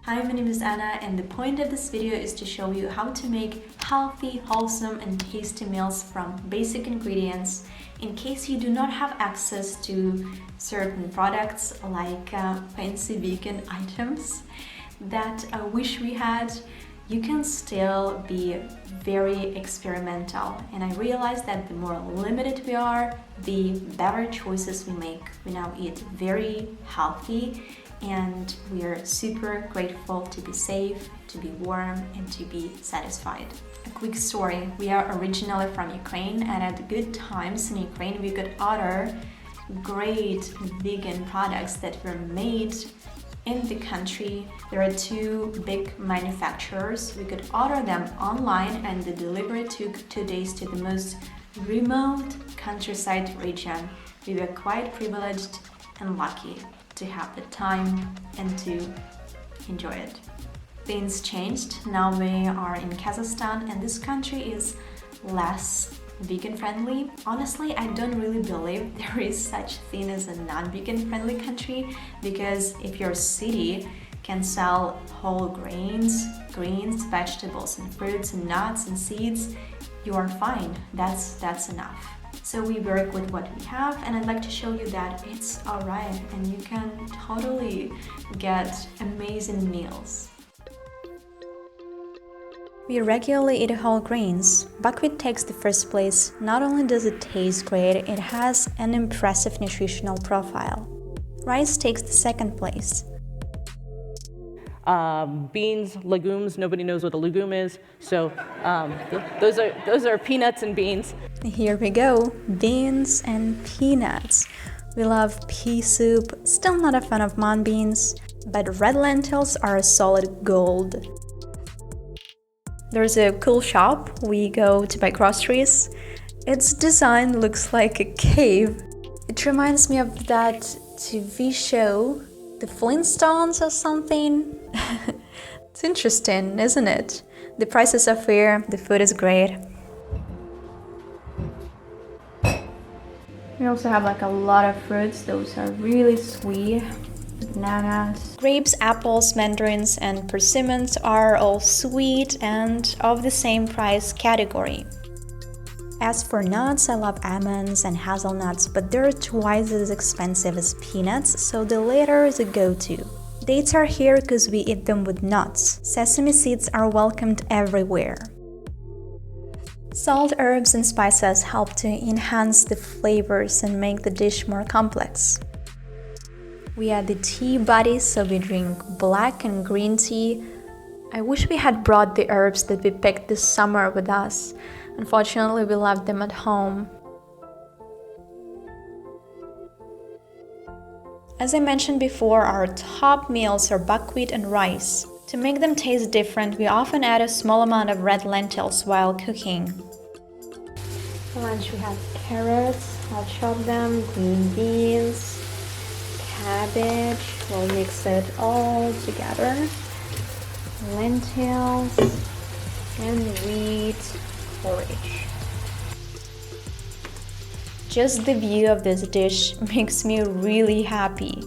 Hi, my name is Anna, and the point of this video is to show you how to make healthy, wholesome and tasty meals from basic ingredients in case you do not have access to certain products like fancy vegan items that I wish we had. You can still be very experimental, and I realized that the more limited we are, the better choices we make. We now eat very healthy, and we are super grateful to be safe, to be warm, and to be satisfied. A quick story: we are originally from Ukraine, and at good times in Ukraine we could order great vegan products that were made in the country. There are two big manufacturers. We could order them online, and the delivery took 2 days to the most remote countryside region. We were quite privileged and lucky to have the time and to enjoy it. Things changed. Now we are in Kazakhstan, and this country is less vegan friendly. Honestly, I don't really believe there is such thing as a non-vegan friendly country, because if your city can sell whole grains, greens, vegetables and fruits and nuts and seeds, you are fine. That's enough. So we work with what we have, and I'd like to show you that it's alright and you can totally get amazing meals. We regularly eat whole grains. Buckwheat takes the first place. Not only does it taste great, it has an impressive nutritional profile. Rice takes the second place. Beans, legumes, nobody knows what a legume is, so those are peanuts and beans. Here we go, beans and peanuts. We love pea soup, still not a fan of mung beans, but red lentils are a solid gold. There's a cool shop we go to buy groceries. Its design looks like a cave. It reminds me of that TV show, The Flintstones or something. It's interesting, isn't it? The prices are fair, the food is great. We also have like a lot of fruits. Those are really sweet. Bananas. Grapes, apples, mandarins, and persimmons are all sweet and of the same price category. As for nuts, I love almonds and hazelnuts, but they're twice as expensive as peanuts, so the latter is a go-to. Dates are here because we eat them with nuts. Sesame seeds are welcomed everywhere. Salt, herbs, and spices help to enhance the flavors and make the dish more complex. We are the tea buddies, so we drink black and green tea. I wish we had brought the herbs that we picked this summer with us. Unfortunately, we left them at home. As I mentioned before, our top meals are buckwheat and rice. To make them taste different, we often add a small amount of red lentils while cooking. For lunch we have carrots, I'll chop them, green beans, cabbage, we'll mix it all together, lentils, and wheat porridge. Just the view of this dish makes me really happy.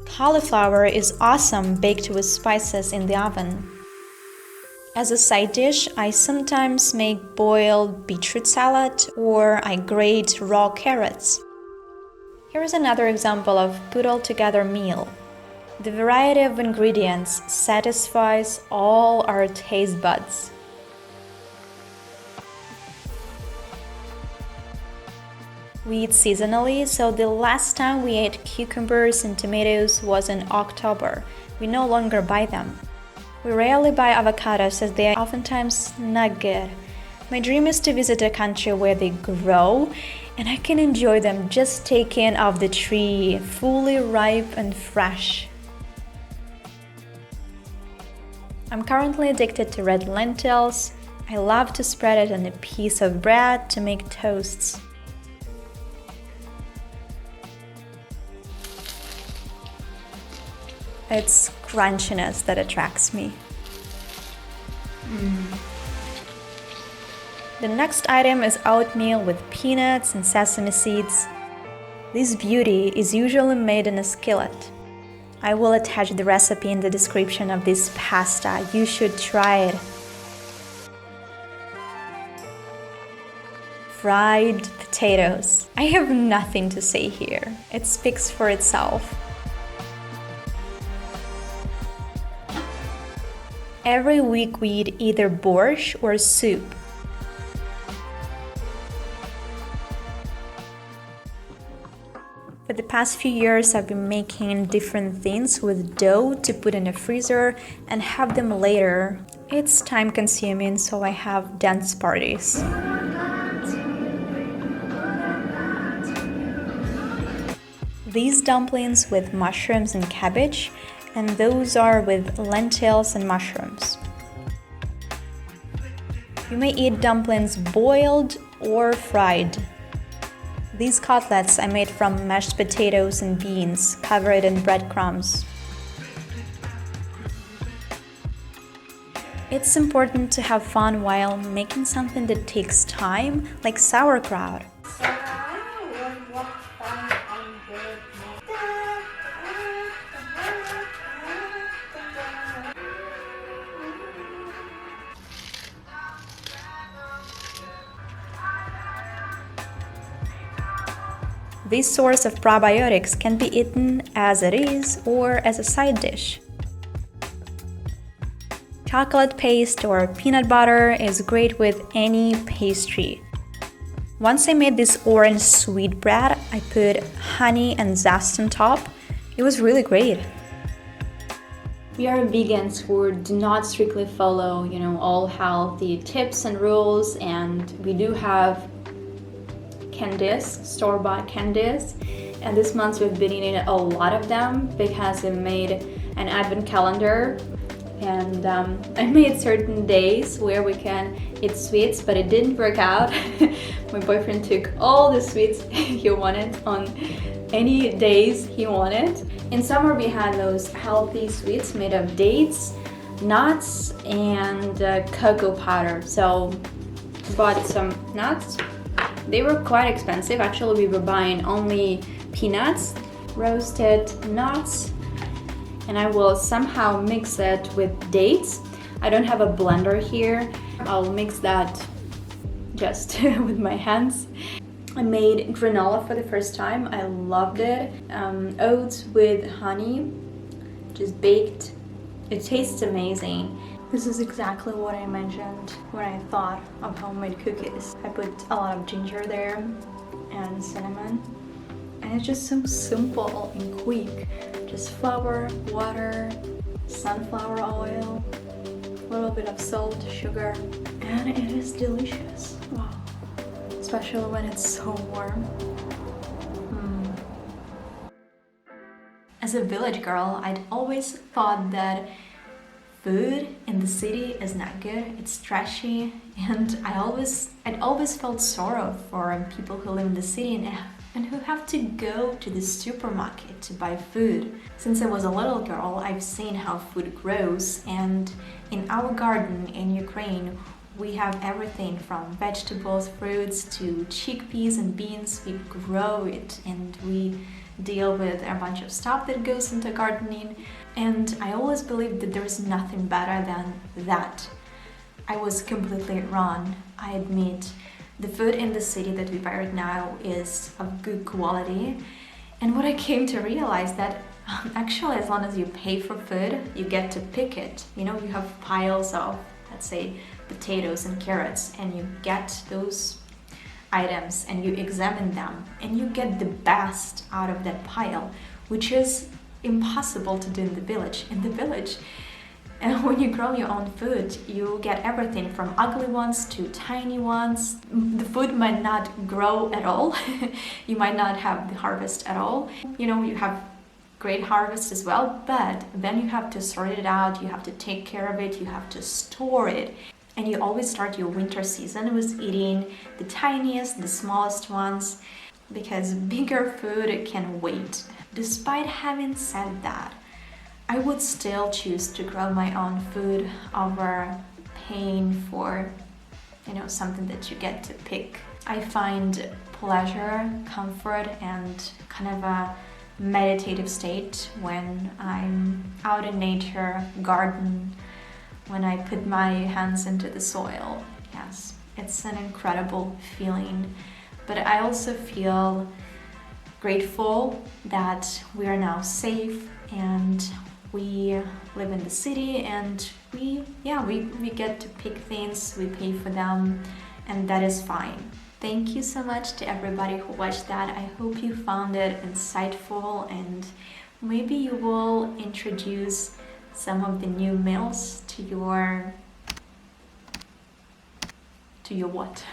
Cauliflower is awesome baked with spices in the oven. As a side dish, I sometimes make boiled beetroot salad, or I grate raw carrots. Here's another example of put-all-together meal. The variety of ingredients satisfies all our taste buds. We eat seasonally, so the last time we ate cucumbers and tomatoes was in October. We no longer buy them. We rarely buy avocados as they are oftentimes not good. My dream is to visit a country where they grow and I can enjoy them just taken off the tree, fully ripe and fresh. I'm currently addicted to red lentils. I love to spread it on a piece of bread to make toasts. It's crunchiness that attracts me. The next item is oatmeal with peanuts and sesame seeds. This beauty is usually made in a skillet. I will attach the recipe in the description of this pasta. You should try it. Fried potatoes. I have nothing to say here. It speaks for itself. Every week we eat either borscht or soup. For the past few years, I've been making different things with dough to put in the freezer and have them later. It's time consuming, so I have dance parties. These dumplings with mushrooms and cabbage, and those are with lentils and mushrooms. You may eat dumplings boiled or fried. These cutlets I made from mashed potatoes and beans, covered in breadcrumbs. It's important to have fun while making something that takes time, like sauerkraut. This source of probiotics can be eaten as it is or as a side dish. Chocolate paste or peanut butter is great with any pastry. Once I made this orange sweetbread, I put honey and zest on top. It was really great. We are vegans who do not strictly follow, all healthy tips and rules, and we do have candies, store-bought candies, and this month we've been eating a lot of them because I made an advent calendar, and I made certain days where we can eat sweets, but it didn't work out. My boyfriend took all the sweets he wanted on any days he wanted. In summer we had those healthy sweets made of dates, nuts, and cocoa powder. So bought some nuts. They were quite expensive. Actually, we were buying only peanuts, roasted nuts, and I will somehow mix it with dates. I don't have a blender here. I'll mix that just with my hands. I made granola for the first time. I loved it. Oats with honey, just baked. It tastes amazing. This is exactly what I imagined when I thought of homemade cookies. I put a lot of ginger there and cinnamon, and it's just so simple and quick. Just flour, water, sunflower oil, a little bit of salt, sugar, and it is delicious. Wow. Especially when it's so warm. As a village girl, I'd always thought that food in the city is not good, it's trashy, and I'd always felt sorrow for people who live in the city and who have to go to the supermarket to buy food. Since I was a little girl, I've seen how food grows, and in our garden in Ukraine, we have everything from vegetables, fruits, to chickpeas and beans. We grow it, and we deal with a bunch of stuff that goes into gardening. And I always believed that there is nothing better than that. I was completely wrong, I admit. The food in the city that we buy right now is of good quality. And what I came to realize that actually, as long as you pay for food, you get to pick it. You have piles of, let's say, potatoes and carrots, and you get those items and you examine them and you get the best out of that pile, which is impossible to do in the village. In the village, and when you grow your own food, you get everything from ugly ones to tiny ones. The food might not grow at all. You might not have the harvest at all. You have great harvest as well, but then you have to sort it out, you have to take care of it, you have to store it. And you always start your winter season with eating the tiniest, the smallest ones, because bigger food can wait. Despite having said that, I would still choose to grow my own food over paying for, something that you get to pick. I find pleasure, comfort, and kind of a meditative state when I'm out in nature, garden, when I put my hands into the soil. Yes, it's an incredible feeling. But I also feel grateful that we are now safe and we live in the city, and we get to pick things, we pay for them, and that is fine. Thank you so much to everybody who watched that. I hope you found it insightful, and maybe you will introduce some of the new meals to your what?